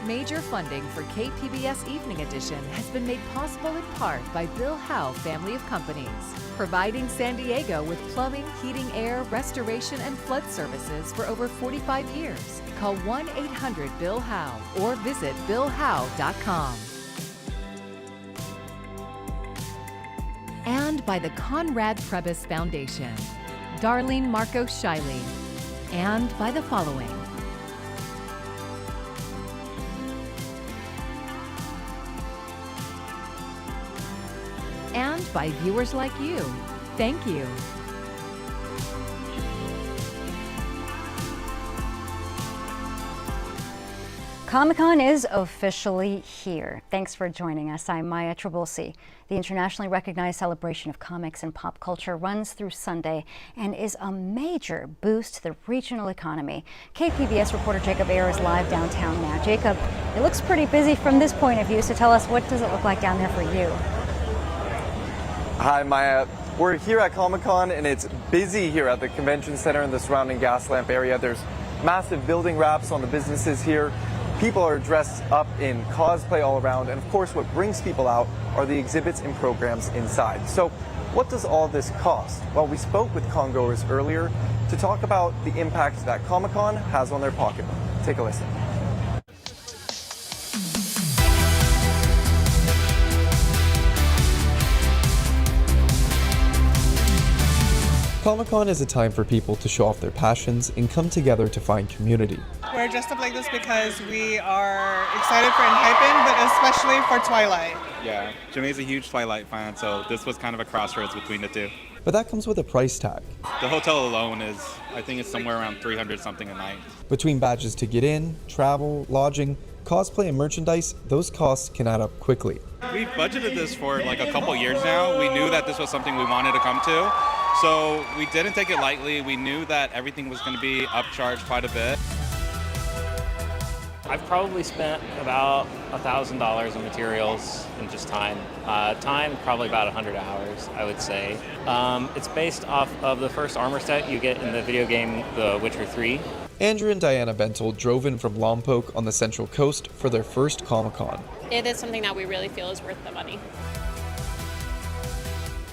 Major funding for KPBS Evening Edition has been made possible in part by Bill Howe Family of Companies, providing San Diego with plumbing, heating, air, restoration, and flood services for over 45 years. Call 1-800-BILL-HOWE or visit BillHowe.com. And by the Conrad Prebys Foundation, Darlene Marcos Shiley, and by the following. And by viewers like you. Thank you. Comic-Con is officially here. Thanks for joining us. I'm Maya Trabulsi. The internationally recognized celebration of comics and pop culture runs through Sunday and is a major boost to the regional economy. KPBS reporter Jacob Ayer is live downtown now. Jacob, it looks pretty busy from this point of view, so tell us, what does it look like down there for you? Hi, Maya. We're here at Comic-Con, and it's busy here at the convention center and the surrounding gas lamp area. There's massive building wraps on the businesses here. People are dressed up in cosplay all around, and of course what brings people out are the exhibits and programs inside. So what does all this cost? Well, we spoke with congoers earlier to talk about the impact that Comic-Con has on their pocketbook. Take a listen. Comic-Con is a time for people to show off their passions and come together to find community. We're dressed up like this because we are excited for Enhypen, but especially for Twilight. Yeah, Jamee's a huge Twilight fan, so this was kind of a crossroads between the two. But that comes with a price tag. The hotel alone is, I think it's somewhere around 300 something a night. Between badges to get in, travel, lodging, cosplay, and merchandise, those costs can add up quickly. We've budgeted this for like a couple years now. We knew that this was something we wanted to come to, so we didn't take it lightly. We knew that everything was going to be upcharged quite a bit. I've probably spent about $1,000 in materials and just time. Time, probably about 100 hours, I would say. It's based off of the first armor set you get in the video game The Witcher 3. Andrew and Diana Bentel drove in from Lompoc on the Central Coast for their first Comic-Con. It is something that we really feel is worth the money.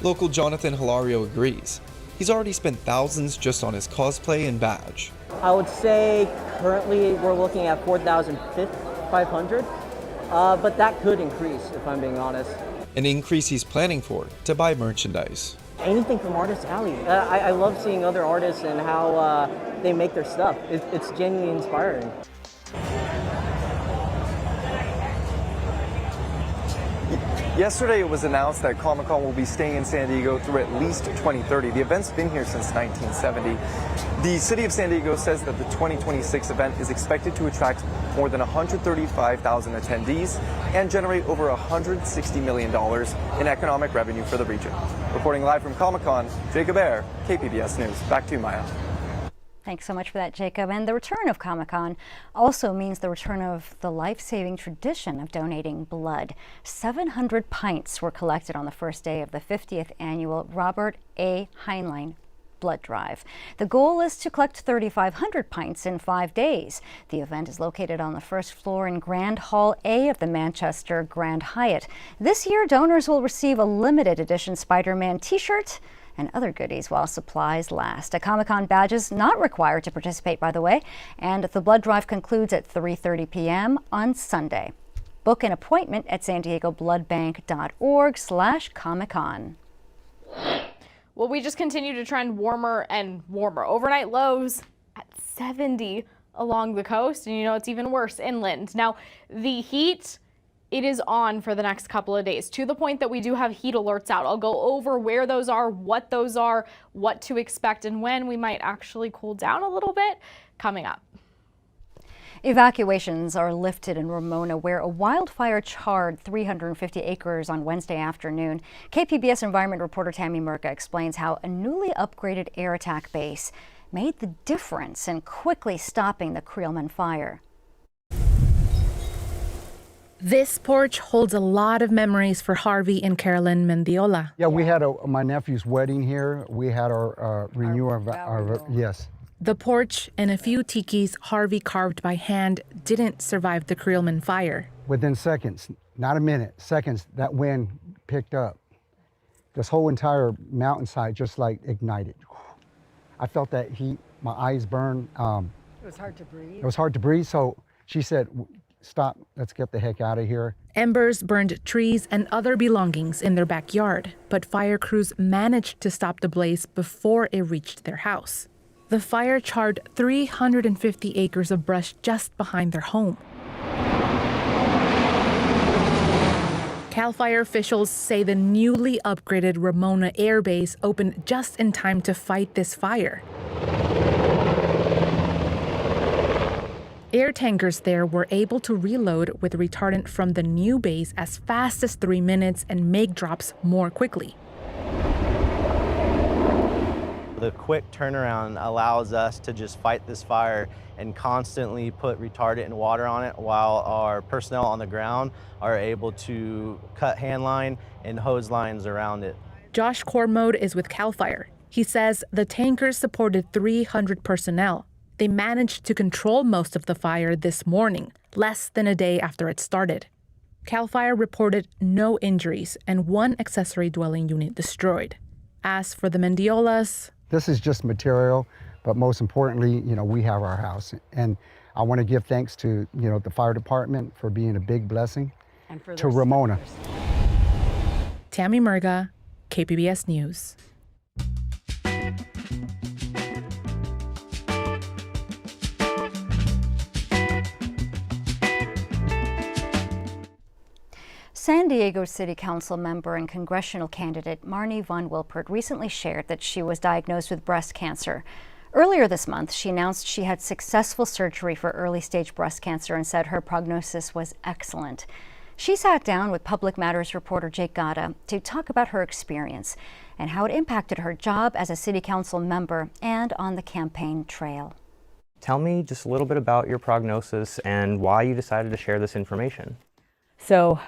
Local Jonathan Hilario agrees. He's already spent thousands just on his cosplay and badge. I would say currently we're looking at $4,500, but that could increase if I'm being honest. An increase he's planning for to buy merchandise. Anything from Artist Alley. I love seeing other artists and how they make their stuff. It's genuinely inspiring. Yesterday it was announced that Comic-Con will be staying in San Diego through at least 2030. The event's been here since 1970. The city of San Diego says that the 2026 event is expected to attract more than 135,000 attendees and generate over $160 million in economic revenue for the region. Reporting live from Comic-Con, Jacob Ayer, KPBS News. Back to you, Maya. Thanks so much for that, Jacob. And the return of Comic-Con also means the return of the life-saving tradition of donating blood. 700 pints were collected on the first day of the 50th annual Robert A. Heinlein blood drive. The goal is to collect 3,500 pints in 5 days. The event is located on the first floor in Grand Hall A of the Manchester Grand Hyatt. This year, donors will receive a limited edition Spider-Man t-shirt and other goodies while supplies last. A Comic-Con badge is not required to participate, by the way, and the blood drive concludes at 3:30 p.m. on Sunday. Book an appointment at sandiegobloodbank.org/Comic-Con. Well, we just continue to trend warmer and warmer. Overnight lows at 70 along the coast, and you know it's even worse inland. Now, the heat, it is on for the next couple of days, to the point that we do have heat alerts out. I'll go over where those are, what to expect, and when we might actually cool down a little bit coming up. Evacuations are lifted in Ramona, where a wildfire charred 350 acres on Wednesday afternoon. KPBS environment reporter Tammy Murka explains how a newly upgraded air attack base made the difference in quickly stopping the Creelman fire. This porch holds a lot of memories for Harvey and Carolyn Mendiola. Yeah, we had my nephew's wedding here. We had our renewal of our yes. The porch and a few tikis Harvey carved by hand didn't survive the Creelman fire. Within seconds, not a minute, seconds, that wind picked up. This whole entire mountainside just like ignited. I felt that heat, my eyes burned. It was hard to breathe. It was hard to breathe, so she said, stop, let's get the heck out of here. Embers burned trees and other belongings in their backyard, but fire crews managed to stop the blaze before it reached their house. The fire charred 350 acres of brush just behind their home. CAL FIRE officials say the newly upgraded Ramona Air Base opened just in time to fight this fire. Air tankers there were able to reload with retardant from the new base as fast as 3 minutes and make drops more quickly. The quick turnaround allows us to just fight this fire and constantly put retardant and water on it while our personnel on the ground are able to cut hand line and hose lines around it. Josh Cormode is with CAL FIRE. He says the tankers supported 300 personnel. They managed to control most of the fire this morning, less than a day after it started. CAL FIRE reported no injuries and one accessory dwelling unit destroyed. As for the Mendiolas, this is just material, but most importantly, we have our house. And I want to give thanks to, the fire department for being a big blessing, and to Ramona. Tammy Murga, KPBS News. San Diego City Council member and congressional candidate Marni von Wilpert recently shared that she was diagnosed with breast cancer. Earlier this month, she announced she had successful surgery for early-stage breast cancer and said her prognosis was excellent. She sat down with Public Matters reporter Jake Gata to talk about her experience and how it impacted her job as a city council member and on the campaign trail. Tell me just a little bit about your prognosis and why you decided to share this information. So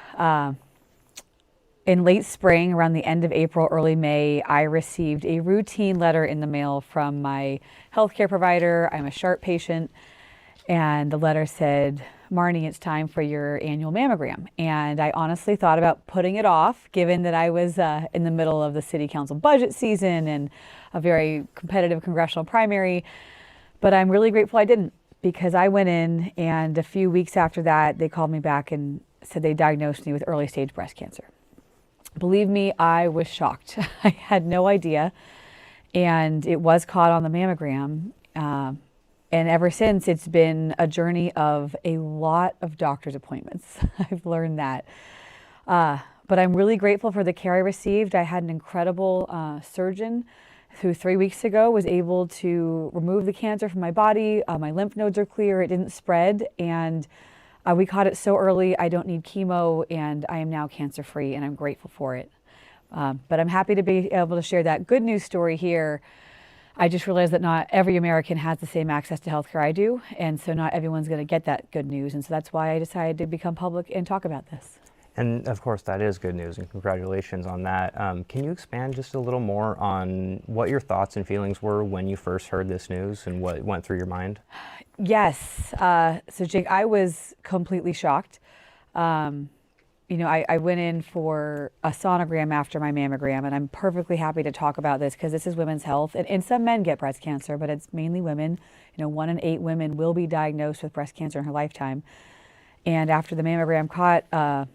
in late spring, around the end of April, early May, I received a routine letter in the mail from my healthcare provider. I'm a SHARP patient, and the letter said, Marni, it's time for your annual mammogram. And I honestly thought about putting it off, given that I was in the middle of the city council budget season and a very competitive congressional primary. But I'm really grateful I didn't, because I went in, and a few weeks after that, they called me back and said they diagnosed me with early stage breast cancer. Believe me, I was shocked. I had no idea, and it was caught on the mammogram. And ever since, it's been a journey of a lot of doctor's appointments. I've learned that. But I'm really grateful for the care I received. I had an incredible surgeon who 3 weeks ago was able to remove the cancer from my body. My lymph nodes are clear, it didn't spread, and we caught it so early, I don't need chemo, and I am now cancer-free, and I'm grateful for it. But I'm happy to be able to share that good news story here. I just realized that not every American has the same access to healthcare I do, and so not everyone's going to get that good news, and so that's why I decided to become public and talk about this. And of course, that is good news, and congratulations on that. Can you expand just a little more on what your thoughts and feelings were when you first heard this news and what went through your mind? Yes. So Jake, I was completely shocked. I went in for a sonogram after my mammogram, and I'm perfectly happy to talk about this because this is women's health. And some men get breast cancer, but it's mainly women. 1 in 8 women will be diagnosed with breast cancer in her lifetime. And after the mammogram caught a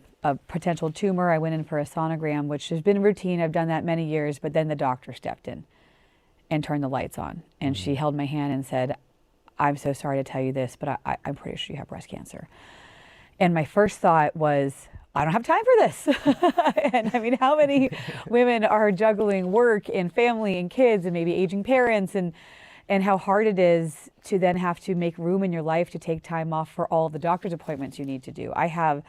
potential tumor, I went in for a sonogram, which has been routine. I've done that many years, but then the doctor stepped in and turned the lights on. And she held my hand and said, I'm so sorry to tell you this, but I'm pretty sure you have breast cancer. And my first thought was, I don't have time for this. And I mean, how many women are juggling work and family and kids and maybe aging parents, and how hard it is to then have to make room in your life to take time off for all the doctor's appointments you need to do. I have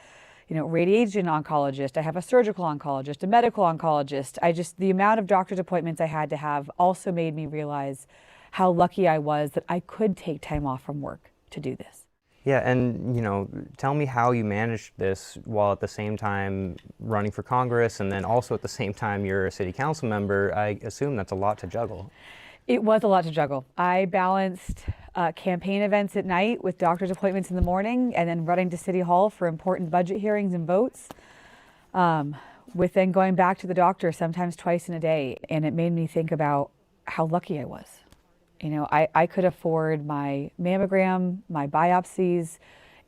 radiation oncologist, I have a surgical oncologist, a medical oncologist. The amount of doctor's appointments I had to have also made me realize how lucky I was that I could take time off from work to do this. Yeah, and tell me how you managed this while at the same time running for Congress, and then also at the same time you're a city council member. I assume that's a lot to juggle. It was a lot to juggle. I balanced campaign events at night with doctor's appointments in the morning, and then running to City Hall for important budget hearings and votes, with then going back to the doctor sometimes twice in a day. And it made me think about how lucky I was. You know, I could afford my mammogram, my biopsies,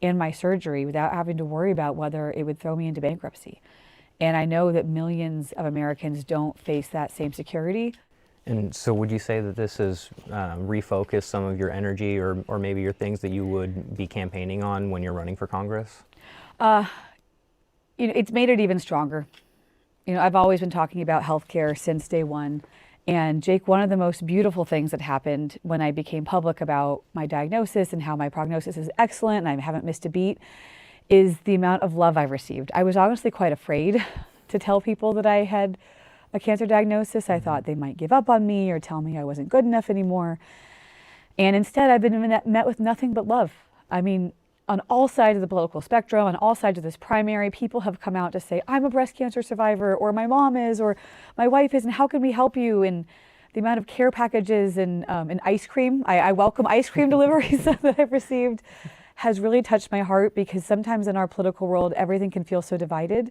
and my surgery without having to worry about whether it would throw me into bankruptcy. And I know that millions of Americans don't face that same security. And so would you say that this has refocused some of your energy or maybe your things that you would be campaigning on when you're running for Congress? You know, it's made it even stronger. You know, I've always been talking about healthcare since day one. And Jake, one of the most beautiful things that happened when I became public about my diagnosis and how my prognosis is excellent and I haven't missed a beat is the amount of love I've received. I was honestly quite afraid to tell people that I had a cancer diagnosis. I thought they might give up on me or tell me I wasn't good enough anymore. And instead, I've been met with nothing but love. I mean, on all sides of the political spectrum, on all sides of this primary, people have come out to say, I'm a breast cancer survivor, or my mom is, or my wife is, and how can we help you? And the amount of care packages and ice cream, I welcome ice cream deliveries that I've received, has really touched my heart, because sometimes in our political world, everything can feel so divided.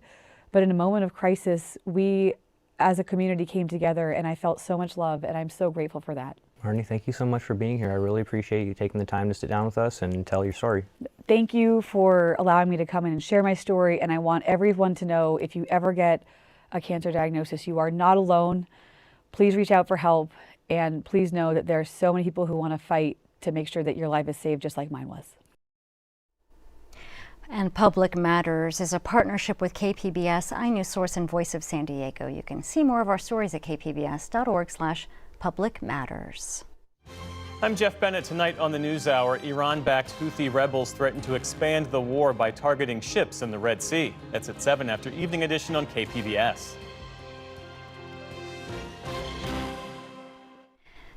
But in a moment of crisis, we as a community came together, and I felt so much love, and I'm so grateful for that. Marni, thank you so much for being here. I really appreciate you taking the time to sit down with us and tell your story. Thank you for allowing me to come in and share my story, and I want everyone to know, if you ever get a cancer diagnosis, you are not alone. Please reach out for help, and please know that there are so many people who want to fight to make sure that your life is saved just like mine was. And Public Matters is a partnership with KPBS, iNews Source, and Voice of San Diego. You can see more of our stories at kpbs.org/Public Matters. I'm Jeff Bennett. Tonight on the NewsHour, Iran-backed Houthi rebels threaten to expand the war by targeting ships in the Red Sea. That's at 7 after Evening Edition on KPBS.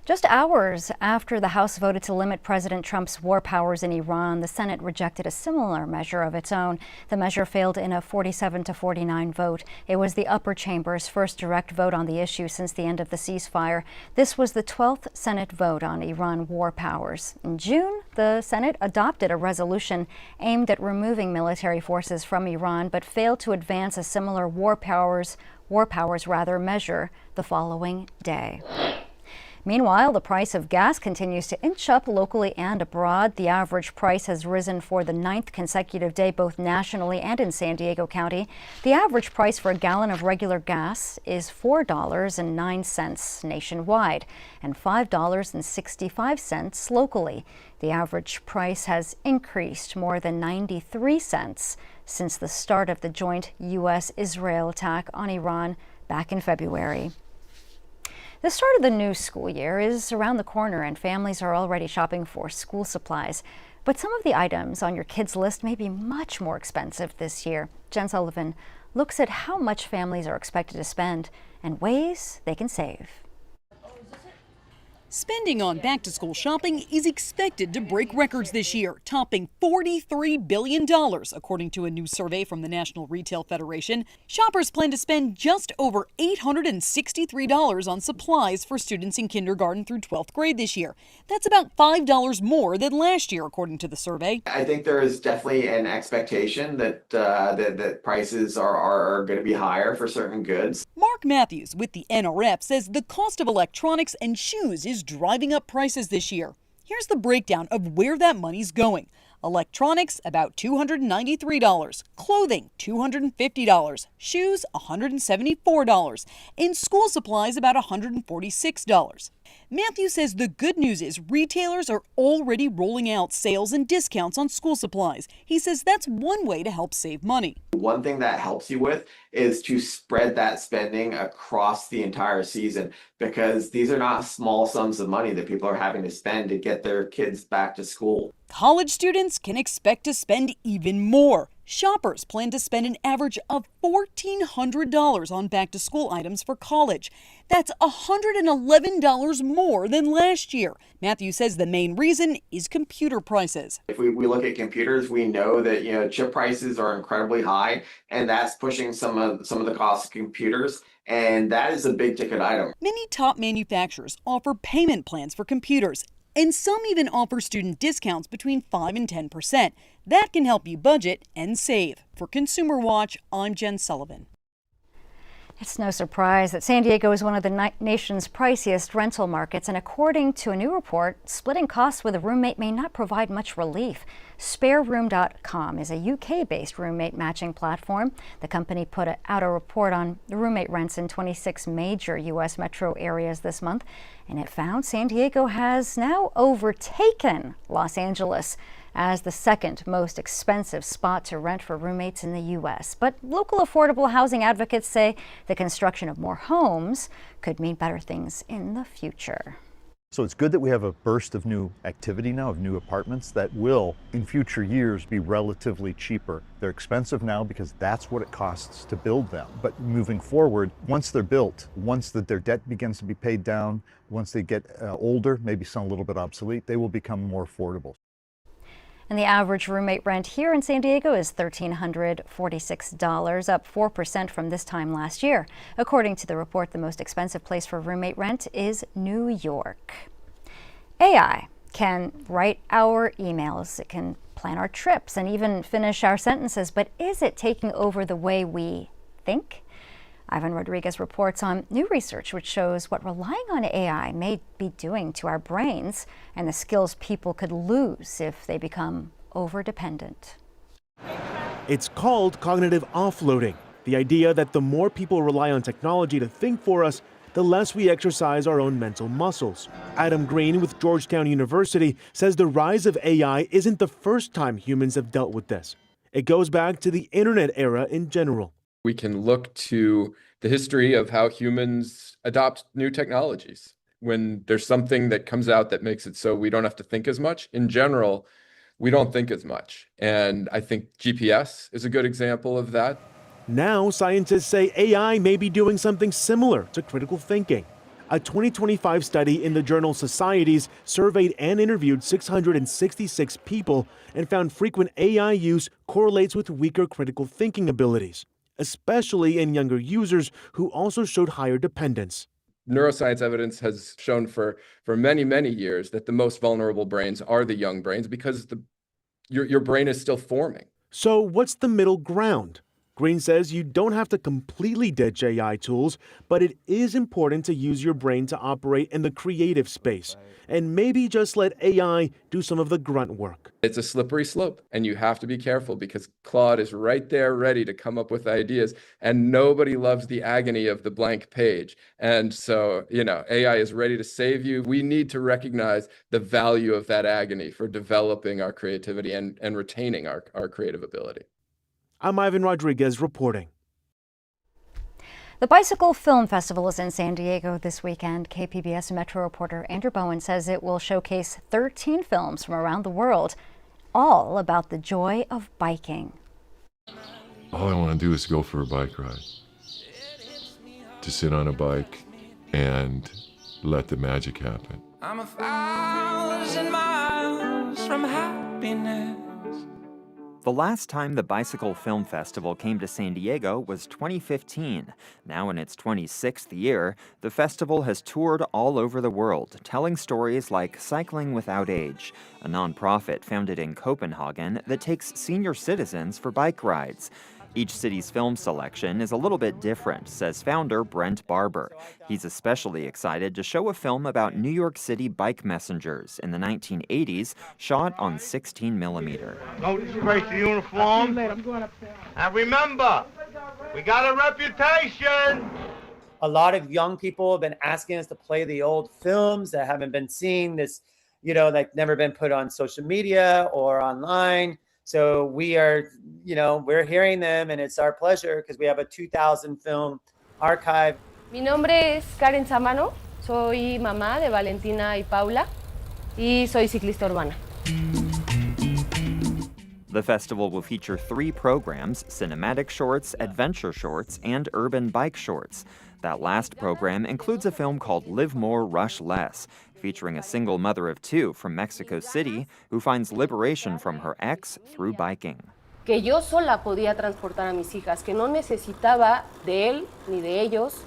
Just hours after the House voted to limit President Trump's war powers in Iran, the Senate rejected a similar measure of its own. The measure failed in a 47-49 vote. It was the upper chamber's first direct vote on the issue since the end of the ceasefire. This was the 12th Senate vote on Iran war powers. In June, the Senate adopted a resolution aimed at removing military forces from Iran, but failed to advance a similar war powers measure the following day. Meanwhile, the price of gas continues to inch up locally and abroad. The average price has risen for the 9th consecutive day, both nationally and in San Diego County. The average price for a gallon of regular gas is $4.09 nationwide and $5.65 locally. The average price has increased more than 93 cents since the start of the joint U.S.-Israel attack on Iran back in February. The start of the new school year is around the corner, and families are already shopping for school supplies. But some of the items on your kids' list may be much more expensive this year. Jen Sullivan looks at how much families are expected to spend and ways they can save. Spending on back-to-school shopping is expected to break records this year, topping $43 billion, according to a new survey from the National Retail Federation. Shoppers plan to spend just over $863 on supplies for students in kindergarten through 12th grade this year. That's about $5 more than last year, according to the survey. I think there is definitely an expectation that that prices are going to be higher for certain goods. Mark Matthews with the NRF says the cost of electronics and shoes is driving up prices this year. Here's the breakdown of where that money's going. Electronics, about $293. Clothing, $250. Shoes, $174. And school supplies, about $146. Matthew says the good news is retailers are already rolling out sales and discounts on school supplies. He says that's one way to help save money. One thing that helps you with is to spread that spending across the entire season, because these are not small sums of money that people are having to spend to get their kids back to school. College students can expect to spend even more. Shoppers plan to spend an average of $1,400 on back-to-school items for college. That's $111 more than last year. Matthew says the main reason is computer prices. If we look at computers, we know that chip prices are incredibly high, and that's pushing some of the cost of computers, and that is a big ticket item. Many top manufacturers offer payment plans for computers, and some even offer student discounts between 5 and 10%. That can help you budget and save. For Consumer Watch, I'm Jen Sullivan. It's no surprise that San Diego is one of the nation's priciest rental markets, and according to a new report, splitting costs with a roommate may not provide much relief. SpareRoom.com is a UK-based roommate matching platform. The company put out a report on roommate rents in 26 major U.S. metro areas this month, and it found San Diego has now overtaken Los Angeles as the second most expensive spot to rent for roommates in the U.S. But local affordable housing advocates say the construction of more homes could mean better things in the future. So it's good that we have a burst of new activity now, of new apartments that will, in future years, be relatively cheaper. They're expensive now because that's what it costs to build them. But moving forward, once they're built, once their debt begins to be paid down, once they get older, maybe some a little bit obsolete, they will become more affordable. And the average roommate rent here in San Diego is $1,346, up 4% from this time last year. According to the report, the most expensive place for roommate rent is New York. AI can write our emails, it can plan our trips, and even finish our sentences, but is it taking over the way we think? Ivan Rodriguez reports on new research which shows what relying on AI may be doing to our brains and the skills people could lose if they become over-dependent. It's called cognitive offloading, the idea that the more people rely on technology to think for us, the less we exercise our own mental muscles. Adam Green with Georgetown University says the rise of AI isn't the first time humans have dealt with this. It goes back to the internet era in general. We can look to the history of how humans adopt new technologies. When there's something that comes out that makes it so we don't have to think as much, in general, we don't think as much. And I think GPS is a good example of that. Now, scientists say AI may be doing something similar to critical thinking. A 2025 study in the journal Societies surveyed and interviewed 666 people and found frequent AI use correlates with weaker critical thinking abilities, especially in younger users who also showed higher dependence. Neuroscience evidence has shown for many, many years that the most vulnerable brains are the young brains because your brain is still forming. So what's the middle ground? Green says you don't have to completely ditch AI tools, but it is important to use your brain to operate in the creative space and maybe just let AI do some of the grunt work. It's a slippery slope, and you have to be careful because Claude is right there ready to come up with ideas, and nobody loves the agony of the blank page. And so, AI is ready to save you. We need to recognize the value of that agony for developing our creativity and retaining our creative ability. I'm Ivan Rodriguez reporting. The Bicycle Film Festival is in San Diego this weekend. KPBS Metro reporter Andrew Bowen says it will showcase 13 films from around the world, all about the joy of biking. All I want to do is go for a bike ride, to sit on a bike and let the magic happen. I'm 1,000 miles from happiness. The last time the Bicycle Film Festival came to San Diego was 2015. Now in its 26th year, the festival has toured all over the world, telling stories like Cycling Without Age, a nonprofit founded in Copenhagen that takes senior citizens for bike rides. Each city's film selection is a little bit different, says founder Brent Barber. He's especially excited to show a film about New York City bike messengers in the 1980s, shot on 16mm. Notice the uniform. And remember, we got a reputation. A lot of young people have been asking us to play the old films that haven't been seen, this, like never been put on social media or online. So we are, we're hearing them, and it's our pleasure because we have a 2,000 film archive. Mi nombre es Karen Samano, soy mamá de Valentina y Paula, y soy ciclista urbana. The The festival will feature 3 programs: cinematic shorts, adventure shorts, and urban bike shorts. That last program includes a film called Live More, Rush Less, featuring a single mother of 2 from Mexico City who finds liberation from her ex through biking. Que yo sola podía transportar a mis hijas, que no necesitaba de él ni de ellos.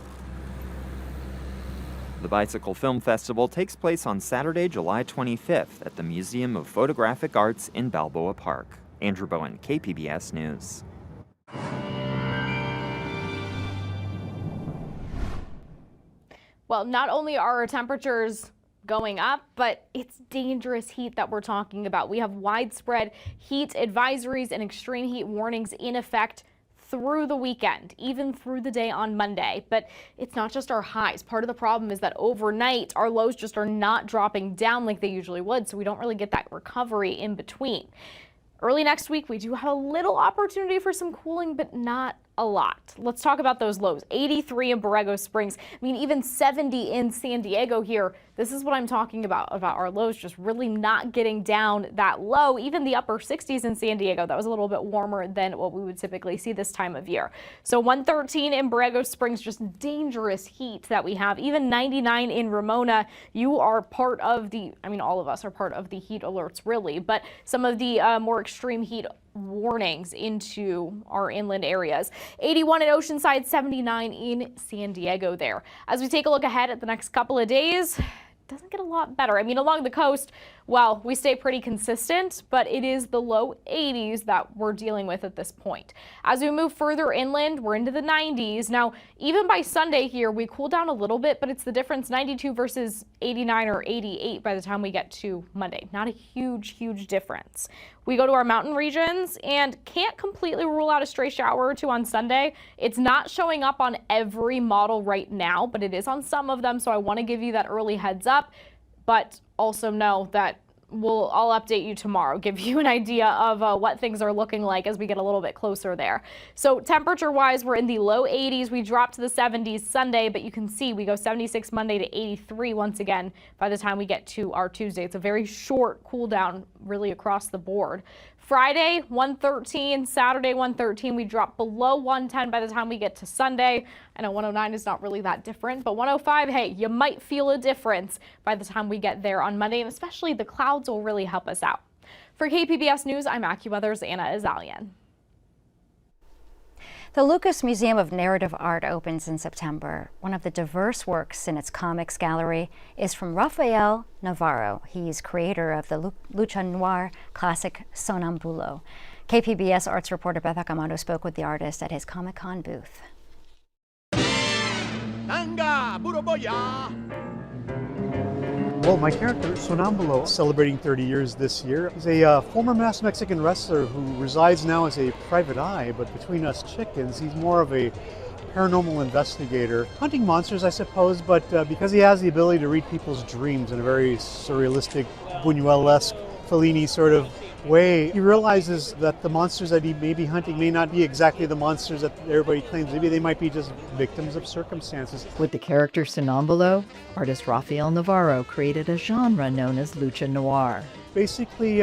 The Bicycle Film Festival takes place on Saturday, July 25th at the Museum of Photographic Arts in Balboa Park. Andrew Bowen, KPBS News. Well, not only are our temperatures going up, but it's dangerous heat that we're talking about. We have widespread heat advisories and extreme heat warnings in effect through the weekend, even through the day on Monday. But it's not just our highs. Part of the problem is that overnight our lows just are not dropping down like they usually would, so we don't really get that recovery in between. Early next week, we do have a little opportunity for some cooling, but not a lot. Let's talk about those lows. 83 in Borrego Springs. I mean, even 70 in San Diego here. This is what I'm talking about our lows just really not getting down that low. Even the upper 60s in San Diego. That was a little bit warmer than what we would typically see this time of year. So 113 in Borrego Springs, just dangerous heat that we have. Even 99 in Ramona. You are part of the, I mean, all of us are part of the heat alerts, really, but some of the more extreme heat warnings into our inland areas. 81 in Oceanside, 79 in San Diego there. As we take a look ahead at the next couple of days, doesn't get a lot better. I mean, along the coast, well, we stay pretty consistent, but it is the low 80s that we're dealing with at this point. As we move further inland, we're into the 90s. Now, even by Sunday here, we cool down a little bit, but it's the difference 92 versus 89 or 88 by the time we get to Monday. Not a huge, huge difference. We go to our mountain regions and can't completely rule out a stray shower or 2 on Sunday. It's not showing up on every model right now, but it is on some of them, so I want to give you that early heads up. But also know that I'll update you tomorrow, give you an idea of what things are looking like as we get a little bit closer there. So temperature-wise, we're in the low 80s. We drop to the 70s Sunday, but you can see we go 76 Monday to 83 once again by the time we get to our Tuesday. It's a very short cool down really across the board. Friday, 113, Saturday, 113. We drop below 110 by the time we get to Sunday. I know 109 is not really that different, but 105, hey, you might feel a difference by the time we get there on Monday, and especially the clouds will really help us out. For KPBS News, I'm AccuWeather's Anna Azalian. The Lucas Museum of Narrative Art opens in September. One of the diverse works in its comics gallery is from Rafael Navarro. He's creator of the Lucha Noir classic Sonambulo. KPBS arts reporter Beth Accamano spoke with the artist at his Comic-Con booth. Well, my character, Sonambulo, celebrating 30 years this year, is a former masked Mexican wrestler who resides now as a private eye, but between us chickens, he's more of a paranormal investigator, hunting monsters, I suppose, but because he has the ability to read people's dreams in a very surrealistic, Buñuel-esque, Fellini sort of way, he realizes that the monsters that he may be hunting may not be exactly the monsters that everybody claims. Maybe they might be just victims of circumstances. With the character Sonambulo, artist Rafael Navarro created a genre known as Lucha Noir. Basically,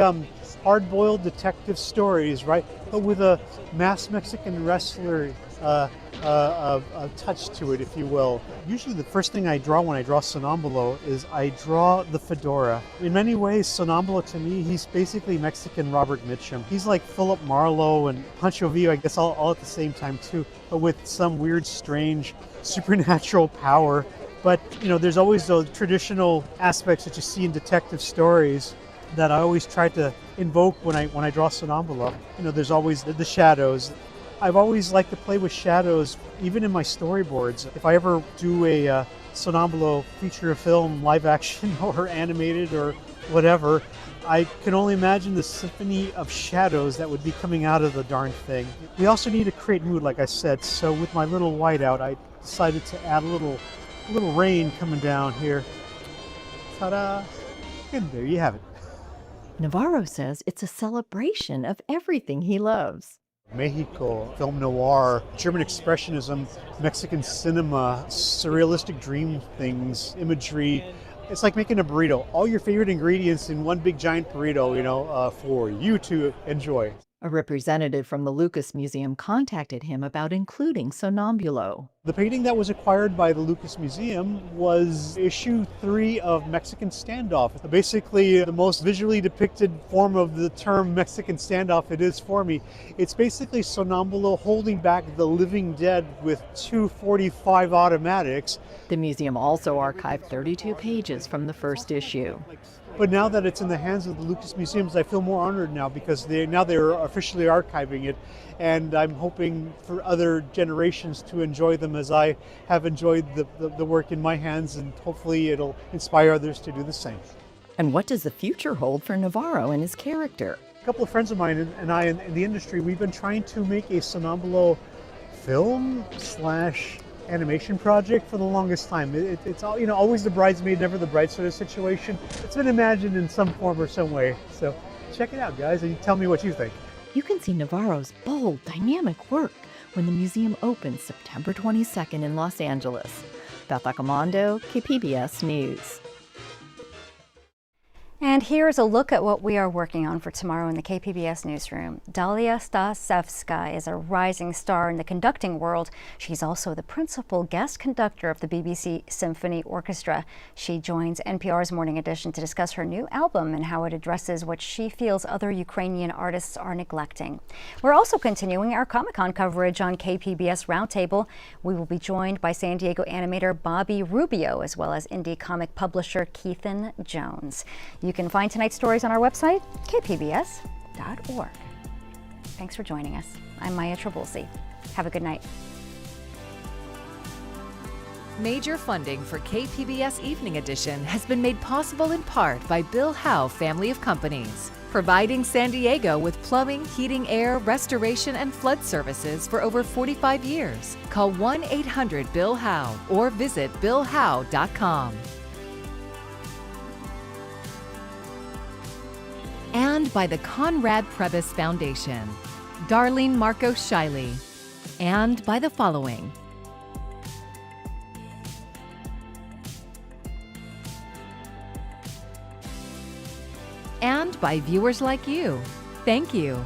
hard-boiled detective stories, right? But with a masked Mexican wrestler a touch to it, if you will. Usually the first thing I draw when I draw Sonambulo is I draw the fedora. In many ways, Sonambulo to me, he's basically Mexican Robert Mitchum. He's like Philip Marlowe and Pancho Villa, I guess all at the same time too, but with some weird, strange, supernatural power. But, you know, there's always those traditional aspects that you see in detective stories that I always try to invoke when I draw Sonambulo. You know, there's always the shadows. I've always liked to play with shadows, even in my storyboards. If I ever do a Sonambulo feature film, live action or animated or whatever, I can only imagine the symphony of shadows that would be coming out of the darn thing. We also need to create mood, like I said, so with my little whiteout, I decided to add a little rain coming down here. Ta-da! And there you have it. Navarro says it's a celebration of everything he loves. Mexico, film noir, German expressionism, Mexican cinema, surrealistic dream things, imagery. It's like making a burrito. All your favorite ingredients in one big giant burrito, for you to enjoy. A representative from the Lucas Museum contacted him about including Sonambulo. The painting that was acquired by the Lucas Museum was issue 3 of Mexican Standoff. Basically, the most visually depicted form of the term Mexican Standoff it is for me. It's basically Sonambulo holding back the living dead with 2.45 automatics. The museum also archived 32 pages from the first issue. But now that it's in the hands of the Lucas Museums, I feel more honored now because they're officially archiving it, and I'm hoping for other generations to enjoy them as I have enjoyed the work in my hands, and hopefully it'll inspire others to do the same. And what does the future hold for Navarro and his character? A couple of friends of mine and I in the industry, we've been trying to make a Sonambulo film / animation project for the longest time. It's all, always the bridesmaid, never the bride sort of situation. It's been imagined in some form or some way. So check it out, guys, and tell me what you think. You can see Navarro's bold, dynamic work when the museum opens September 22nd in Los Angeles. Beth Accomando, KPBS News. And here's a look at what we are working on for tomorrow in the KPBS newsroom. Dalia Stasevska is a rising star in the conducting world. She's also the principal guest conductor of the BBC Symphony Orchestra. She joins NPR's Morning Edition to discuss her new album and how it addresses what she feels other Ukrainian artists are neglecting. We're also continuing our Comic-Con coverage on KPBS Roundtable. We will be joined by San Diego animator Bobby Rubio, as well as indie comic publisher Keithan Jones. You can find tonight's stories on our website, kpbs.org. Thanks for joining us. I'm Maya Trabulsi. Have a good night. Major funding for KPBS Evening Edition has been made possible in part by Bill Howe Family of Companies, providing San Diego with plumbing, heating, air, restoration, and flood services for over 45 years. Call 1-800-BILL-HOWE or visit billhowe.com. And by the Conrad Prebys Foundation, Darlene Marcos Shiley, and by the following. And by viewers like you. Thank you.